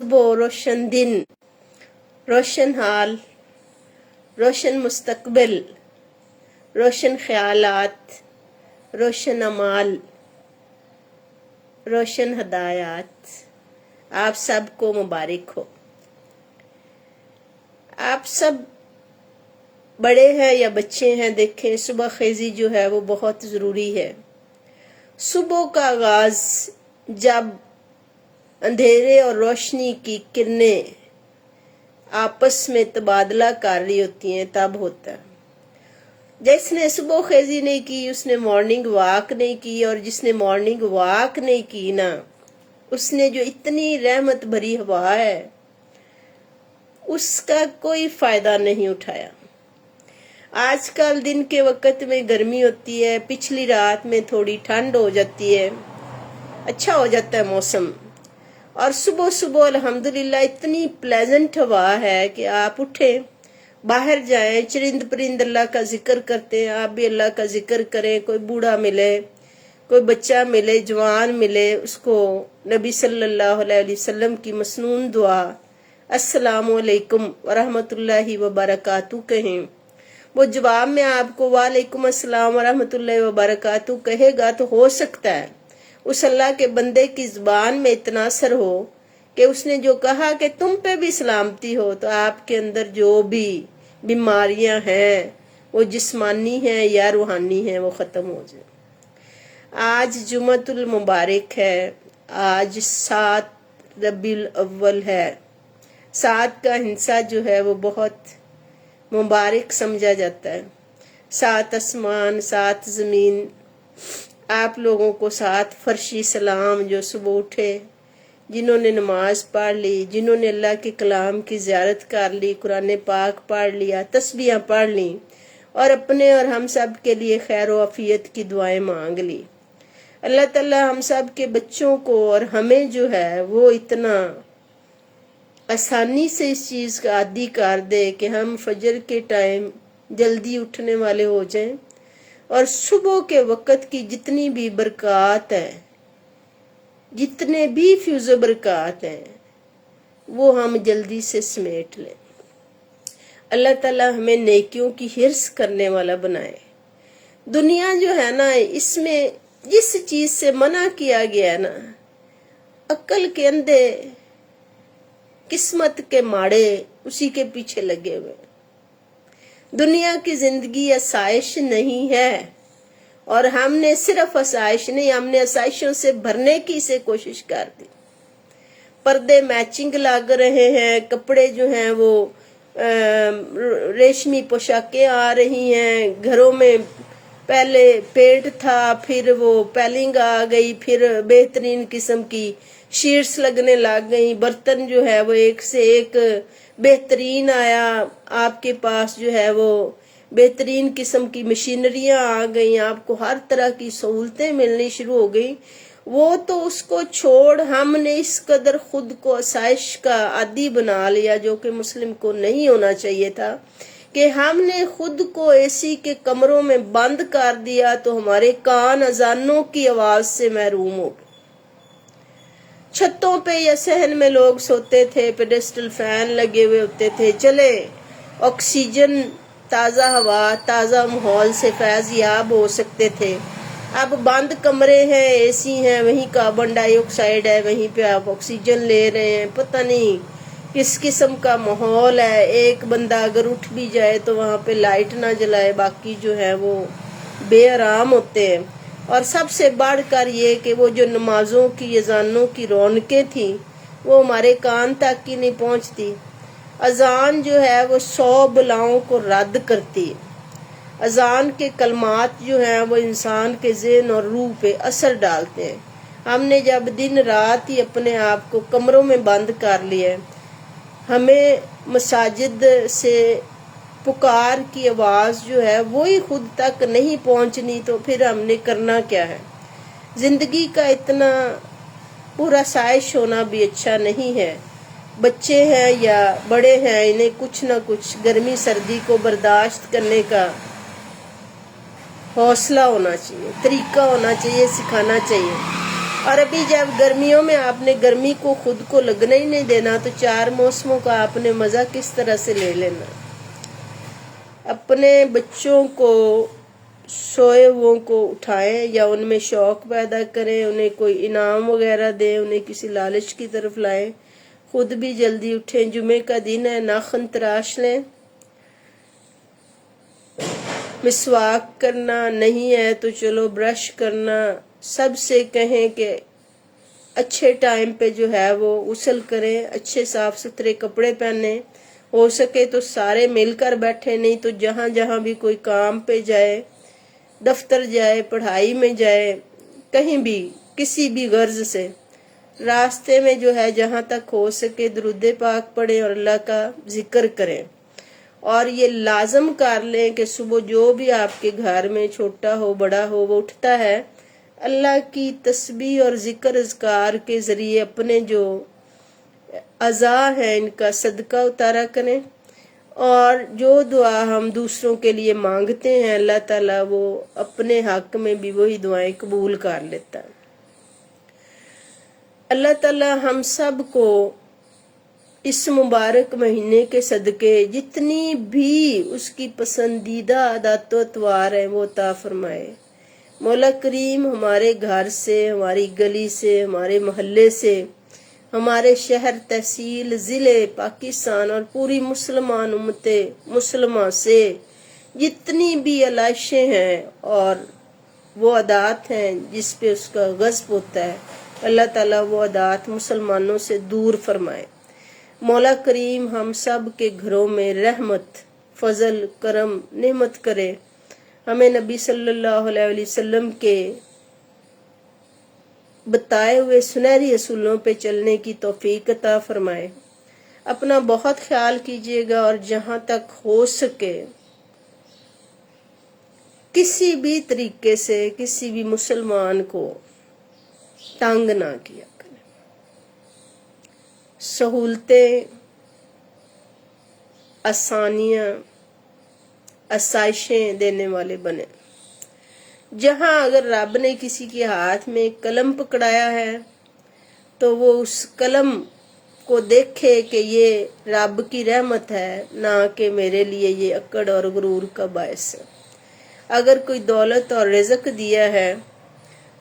वो रोशन दिन, रोशन हाल, रोशन मुस्तकबिल, रोशन ख्यालात, रोशन अमाल, रोशन हदायत आप सबको मुबारक हो। आप सब बड़े हैं या बच्चे हैं, देखें सुबह खेजी जो है वो बहुत ज़रूरी है। सुबह का आगाज़ जब अंधेरे और रोशनी की किरणें आपस में तबादला कर रही होती हैं तब होता है। जिसने सुबह खेजी नहीं की उसने मॉर्निंग वॉक नहीं की, और जिसने मॉर्निंग वॉक नहीं की ना उसने जो इतनी रहमत भरी हवा है उसका कोई फायदा नहीं उठाया। आजकल दिन के वक्त में गर्मी होती है, पिछली रात में थोड़ी ठंड हो जाती है, अच्छा हो जाता है मौसम, और सुबह सुबह अल्हम्दुलिल्लाह इतनी प्लेजेंट हवा है कि आप उठें, बाहर जाएं, चरिंद परिंद अल्लाह का जिक्र करते हैं। आप भी अल्लाह का जिक्र करें। कोई बूढ़ा मिले, कोई बच्चा मिले, जवान मिले, उसको नबी सल्लल्लाहु अलैहि वसल्लम की मसनून दुआ अस्सलामु अलैकुम वरहमतुल्लाहि वबरकातुहू कहें। वो जवाब में आपको वालेकुम अस्सलाम वरहमतुल्लाहि वबरकातुहू कहेगा तो हो सकता है उस अल्लाह के बंदे की जुबान में इतना असर हो कि उसने जो कहा कि तुम पे भी सलामती हो, तो आपके अंदर जो भी बीमारियां हैं वो जिस्मानी हैं या रूहानी हैं वो ख़त्म हो जाए। आज जुमतुल मुबारक है, आज 7 रबीउल अव्वल है। 7 का हिस्सा जो है वो बहुत मुबारक समझा जाता है। 7 आसमान, 7 ज़मीन, आप लोगों को 7 फर्शी सलाम जो सुबह उठे, जिन्होंने नमाज पढ़ ली, जिन्होंने अल्लाह के कलाम की ज़ियारत कर ली, कुरान पाक पढ़ लिया, तस्बीहां पढ़ ली और अपने और हम सब के लिए खैर व आफियत की दुआएं मांग ली। अल्लाह ताला हम सब के बच्चों को और हमें जो है वो इतना आसानी से इस चीज़ का आदी कर दे कि हम फजर के टाइम जल्दी उठने वाले हो जाएं, और सुबह के वक़्त की जितनी भी बरक़ात है, जितने भी फ्यूज़ बरक़ात हैं, वो हम जल्दी से समेट लें। अल्लाह ताला हमें नेकियों की हिर्स करने वाला बनाए। दुनिया जो है ना, इसमें जिस चीज़ से मना किया गया है ना, अक्ल के अंधे, किस्मत के माड़े उसी के पीछे लगे हुए। दुनिया की जिंदगी आसाइश नहीं है, और हमने सिर्फ आसाइश नहीं, हमने आसाइशों से भरने की से कोशिश कर दी। पर्दे मैचिंग लग रहे हैं, कपड़े जो हैं वो रेशमी पोशाकें आ रही हैं, घरों में पहले पेंट था, फिर वो पैलिंग आ गई, फिर बेहतरीन किस्म की शीट्स लगने लग गई, बर्तन जो है वो एक से एक बेहतरीन आया, आपके पास जो है वो बेहतरीन किस्म की मशीनरियां आ गई, आपको हर तरह की सहूलतें मिलनी शुरू हो गई। वो तो उसको छोड़ हमने इस कदर खुद को आसाइश का आदी बना लिया, जो कि मुस्लिम को नहीं होना चाहिए था, कि हमने खुद को एसी के कमरों में बंद कर दिया तो हमारे कान अजानों की आवाज से महरूम हो गए। छतों पे या सहन में लोग सोते थे, पेडेस्टल फैन लगे हुए होते थे, चले ऑक्सीजन, ताज़ा हवा, ताज़ा माहौल से फैज़याब हो सकते थे। अब बंद कमरे हैं, एसी हैं, वहीं कार्बन डाइऑक्साइड है, वहीं पे आप ऑक्सीजन ले रहे हैं। पता नहीं किस किस्म का माहौल है। एक बंदा अगर उठ भी जाए तो वहाँ पे लाइट ना जलाए, बाकी जो है वो बेआराम होते हैं। और सबसे बढ़कर ये कि वो जो नमाजों की, अजानों की रौनकें थी वो हमारे कान तक ही नहीं पहुँचती। अजान जो है वो 100 बलाओं को रद्द करती है। अजान के कलमात जो हैं वो इंसान के ज़हन और रूह पे असर डालते हैं। हमने जब दिन रात ही अपने आप को कमरों में बंद कर लिया, हमें मसाजिद से पुकार की आवाज़ जो है वो ही खुद तक नहीं पहुंचनी, तो फिर हमने करना क्या है। ज़िंदगी का इतना पूरा साइश होना भी अच्छा नहीं है। बच्चे हैं या बड़े हैं, इन्हें कुछ ना कुछ गर्मी सर्दी को बर्दाश्त करने का हौसला होना चाहिए, तरीका होना चाहिए, सिखाना चाहिए। اور ابھی جب گرمیوں میں آپ نے گرمی کو خود کو لگنا ہی نہیں دینا تو 4 موسموں کا آپ نے مزہ کس طرح سے لے لینا۔ اپنے بچوں کو سوئے ہوئوں کو اٹھائیں یا ان میں شوق پیدا کریں، انہیں کوئی انعام وغیرہ دیں، انہیں کسی لالچ کی طرف لائیں، خود بھی جلدی اٹھیں۔ جمعے کا دن ہے، ناخن تراش لیں۔ مسواک کرنا نہیں ہے تو چلو برش کرنا، سب سے کہیں کہ اچھے ٹائم پہ جو ہے وہ غسل کریں، اچھے صاف ستھرے کپڑے پہنیں، ہو سکے تو سارے مل کر بیٹھے، نہیں تو جہاں جہاں بھی کوئی کام پہ جائے، دفتر جائے، پڑھائی میں جائے، کہیں بھی کسی بھی غرض سے راستے میں جو ہے جہاں تک ہو سکے درود پاک پڑھیں اور اللہ کا ذکر کریں۔ اور یہ لازم کر لیں کہ صبح جو بھی آپ کے گھر میں چھوٹا ہو بڑا ہو وہ اٹھتا ہے، اللہ کی تسبیح اور ذکر اذکار کے ذریعے اپنے جو اعضاء ہیں ان کا صدقہ اتارا کریں، اور جو دعا ہم دوسروں کے لیے مانگتے ہیں اللہ تعالیٰ وہ اپنے حق میں بھی وہی دعائیں قبول کر لیتا ہے۔ اللہ تعالیٰ ہم سب کو اس مبارک مہینے کے صدقے جتنی بھی اس کی پسندیدہ عادات و اطوار ہیں وہ عطا فرمائے۔ مولا کریم ہمارے گھر سے، ہماری گلی سے، ہمارے محلے سے، ہمارے شہر، تحصیل، ضلع پاکستان اور پوری مسلمان امت مسلمہ سے جتنی بھی علائشیں ہیں اور وہ عادات ہیں جس پہ اس کا غضب ہوتا ہے، اللہ تعالیٰ وہ عادات مسلمانوں سے دور فرمائے۔ مولا کریم ہم سب کے گھروں میں رحمت، فضل، کرم، نعمت کرے، ہمیں نبی صلی اللہ علیہ وسلم کے بتائے ہوئے سنہری اصولوں پہ چلنے کی توفیق عطا فرمائے۔ اپنا بہت خیال کیجیے گا، اور جہاں تک ہو سکے کسی بھی طریقے سے کسی بھی مسلمان کو تنگ نہ کیا کریں، سہولتیں، آسانیاں، آسائشیں دینے والے بنے۔ جہاں اگر رب نے کسی کے ہاتھ میں قلم پکڑایا ہے تو وہ اس قلم کو دیکھے کہ یہ رب کی رحمت ہے، نہ کہ میرے لیے یہ اکڑ اور غرور کا باعث ہے۔ اگر کوئی دولت اور رزق دیا ہے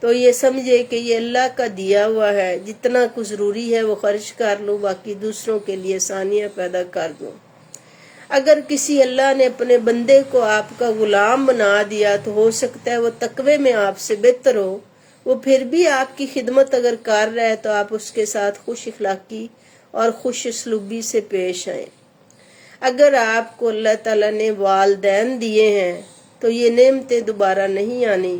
تو یہ سمجھے کہ یہ اللہ کا دیا ہوا ہے، جتنا کچھ ضروری ہے وہ خرچ کر لوں، باقی دوسروں کے لیے آسانیاں پیدا کر دوں۔ اگر کسی اللہ نے اپنے بندے کو آپ کا غلام بنا دیا تو ہو سکتا ہے وہ تقوی میں آپ سے بہتر ہو، وہ پھر بھی آپ کی خدمت اگر کر رہا ہے تو آپ اس کے ساتھ خوش اخلاقی اور خوش اسلوبی سے پیش آئیں۔ اگر آپ کو اللہ تعالیٰ نے والدین دیے ہیں تو یہ نعمتیں دوبارہ نہیں آنی،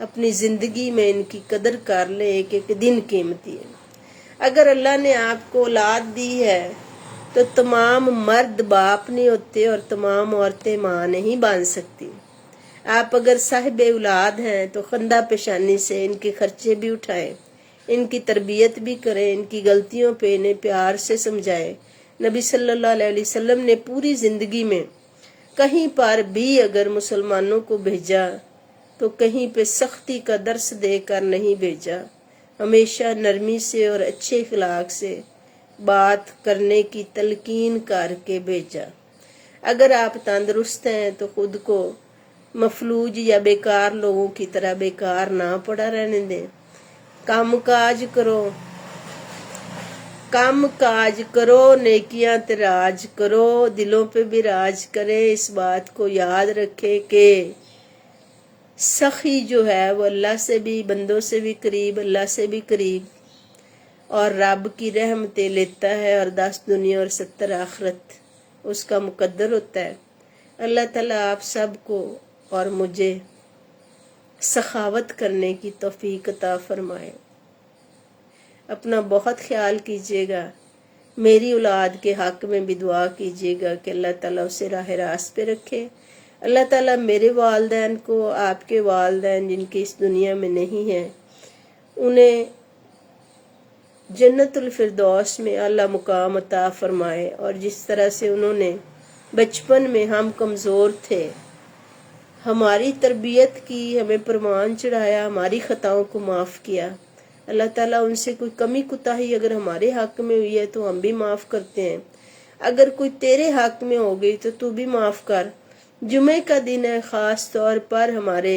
اپنی زندگی میں ان کی قدر کر لیں، ایک ایک دن قیمتی ہے۔ اگر اللہ نے آپ کو اولاد دی ہے تو تمام مرد باپ نہیں ہوتے اور تمام عورتیں ماں نہیں بن سکتی۔ آپ اگر صاحب اولاد ہیں تو خندہ پیشانی سے ان کے خرچے بھی اٹھائیں، ان کی تربیت بھی کریں، ان کی غلطیوں پہ انہیں پیار سے سمجھائیں۔ نبی صلی اللہ علیہ وسلم نے پوری زندگی میں کہیں پر بھی اگر مسلمانوں کو بھیجا تو کہیں پہ سختی کا درس دے کر نہیں بھیجا، ہمیشہ نرمی سے اور اچھے اخلاق سے بات کرنے کی تلقین کر کے بھیجا۔ اگر آپ تندرست ہیں تو خود کو مفلوج یا بیکار لوگوں کی طرح بیکار نہ پڑا رہنے دیں، کام کاج کرو، نیکیاں تے راج کرو، دلوں پہ بھی راج کرے۔ اس بات کو یاد رکھے کہ سخی جو ہے وہ اللہ سے بھی، بندوں سے بھی قریب، اللہ سے بھی قریب، اور رب کی رحمتیں لیتا ہے، اور 10 دنیا اور 70 آخرت اس کا مقدر ہوتا ہے۔ اللہ تعالیٰ آپ سب کو اور مجھے سخاوت کرنے کی توفیق عطا فرمائے۔ اپنا بہت خیال کیجیے گا، میری اولاد کے حق میں بھی دعا کیجیے گا کہ اللہ تعالیٰ اسے راہ راست پہ رکھے۔ اللہ تعالیٰ میرے والدین کو، آپ کے والدین جن کے اس دنیا میں نہیں ہیں، انہیں جنت الفردوس میں اعلیٰ مقام عطا فرمائے، اور جس طرح سے انہوں نے بچپن میں، ہم کمزور تھے، ہماری تربیت کی، ہمیں پرمان چڑھایا، ہماری خطاؤں کو معاف کیا، اللہ تعالیٰ उनसे कोई कमी कुताही अगर हमारे हक में हुई है तो हम भी माफ करते हैं, अगर कोई तेरे हक में हो गई तो तू भी माफ कर। जुमे का दिन है, खास तौर पर हमारे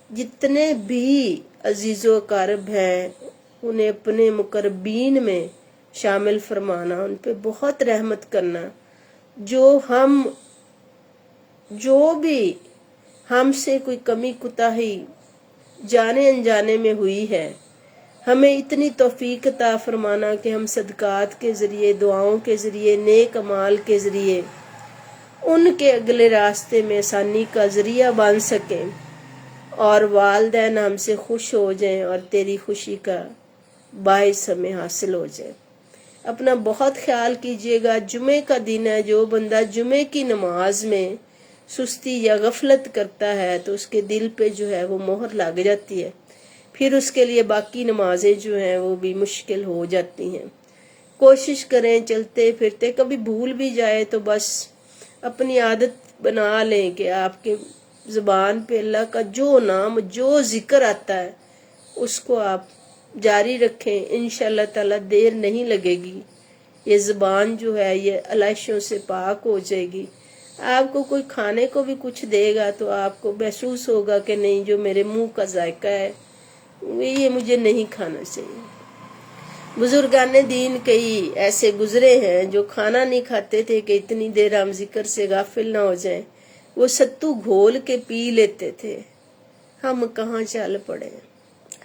जितने भी अजीज़ो कारब हैं उन्हें अपने मुकर्रबीन में शामिल फरमाना, उन पे बहुत रहमत करना। जो भी हमसे कोई कमी कुताही जाने अनजाने में हुई है, हमें इतनी तौफीक अता फरमाना कि हम सदकात के ज़रिए, दुआओं के ज़रिए, नेक अमाल के ज़रिए उनके अगले रास्ते में आसानी का ज़रिया बन सकें और वालिदैन हमसे खुश हो जाएं और तेरी खुशी का बाइस हमें हासिल हो जाए। अपना बहुत ख्याल कीजिएगा। जुमे का दिन है, जो बंदा जुमे की नमाज में सुस्ती या गफलत करता है तो उसके दिल पे जो है वो मोहर लग जाती है, फिर उसके लिए बाकी नमाजें जो हैं वो भी मुश्किल हो जाती हैं। कोशिश करें चलते फिरते कभी भूल भी जाए तो बस अपनी आदत बना लें कि आपके ज़ुबान पे अल्लाह का जो नाम, जो जिक्र आता है उसको आप जारी रखें। इंशाअल्लाह ताला देर नहीं लगेगी, ये ज़ुबान जो है ये अलाइशों से पाक हो जाएगी। आपको कोई खाने को भी कुछ देगा तो आपको महसूस होगा कि नहीं, जो मेरे मुंह का जायका है ये मुझे नहीं खाना चाहिए। बुजुर्गाने दीन कई ऐसे गुजरे हैं जो खाना नहीं खाते थे कि इतनी देर हम जिक्र से गाफिल ना हो जाएं। वो सत्तू घोल के पी लेते थे। हम कहाँ चल पड़े,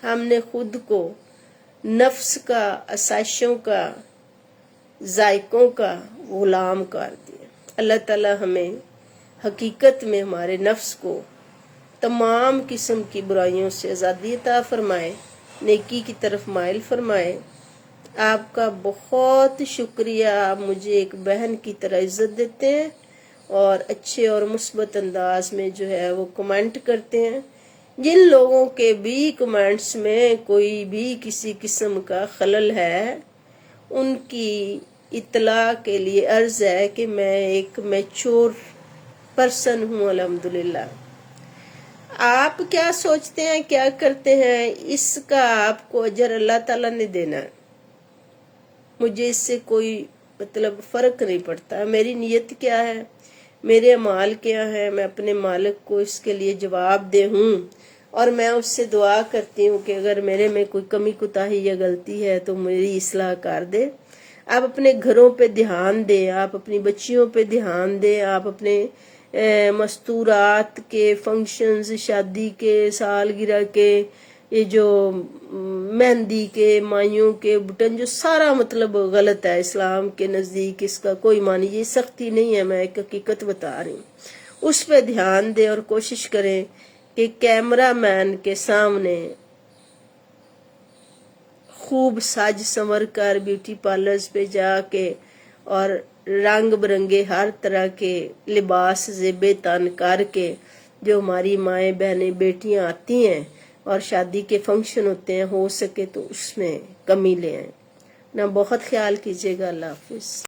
हमने खुद को नफ्स का, आसाइशों का, जायकों का गुलाम कर दिया। अल्लाह ताला हमें हकीकत में हमारे नफ्स को तमाम किस्म की बुराइयों से आज़ादी अता फरमाए, नेकी की तरफ माइल फरमाए। आपका बहुत शुक्रिया, आप मुझे एक बहन की तरह इज्जत देते हैं और अच्छे और मुस्बत अंदाज में जो है वो कमेंट करते हैं। जिन लोगों के भी कमेंट्स में कोई भी किसी किस्म का खलल है उनकी इतला के लिए अर्ज है कि मैं एक मैच्योर पर्सन हूँ अल्हम्दुलिल्लाह। आप क्या सोचते हैं, क्या करते हैं, इसका आपको अजर अल्लाह ताला ने देना है। मुझे इससे कोई मतलब फर्क नहीं पड़ता मेरी नीयत क्या है, मेरे अमाल क्या है। मैं अपने मालिक को इसके लिए जवाबदेह हूँ और मैं उससे दुआ करती हूँ कि अगर मेरे में कोई कमी कुताही या गलती है तो मेरी इस्लाह कर दे। आप अपने घरों पे ध्यान दें, आप अपनी बच्चियों पे ध्यान दें, आप अपने मस्तूरात के फंक्शंस, शादी के, सालगिरह के, ये जो मेहंदी के, माइयों के बटन, जो सारा मतलब गलत है इस्लाम के नज़दीक, इसका कोई मानी, ये सख्ती नहीं है, मैं एक हकीकत बता रही हूँ। उस पर ध्यान दें और कोशिश करें कि कैमरा मैन के सामने खूब साज संवर कर ब्यूटी पार्लर्स पे जाके और रंग बिरंगे हर तरह के लिबास ज़ेबे तन करके, जो हमारी माएँ बहनें बेटियां आती हैं और शादी के फंक्शन होते हैं, हो सके तो उसमें कमी ले आएं। ना बहुत ख्याल कीजिएगा। अल्लाह हाफिज़।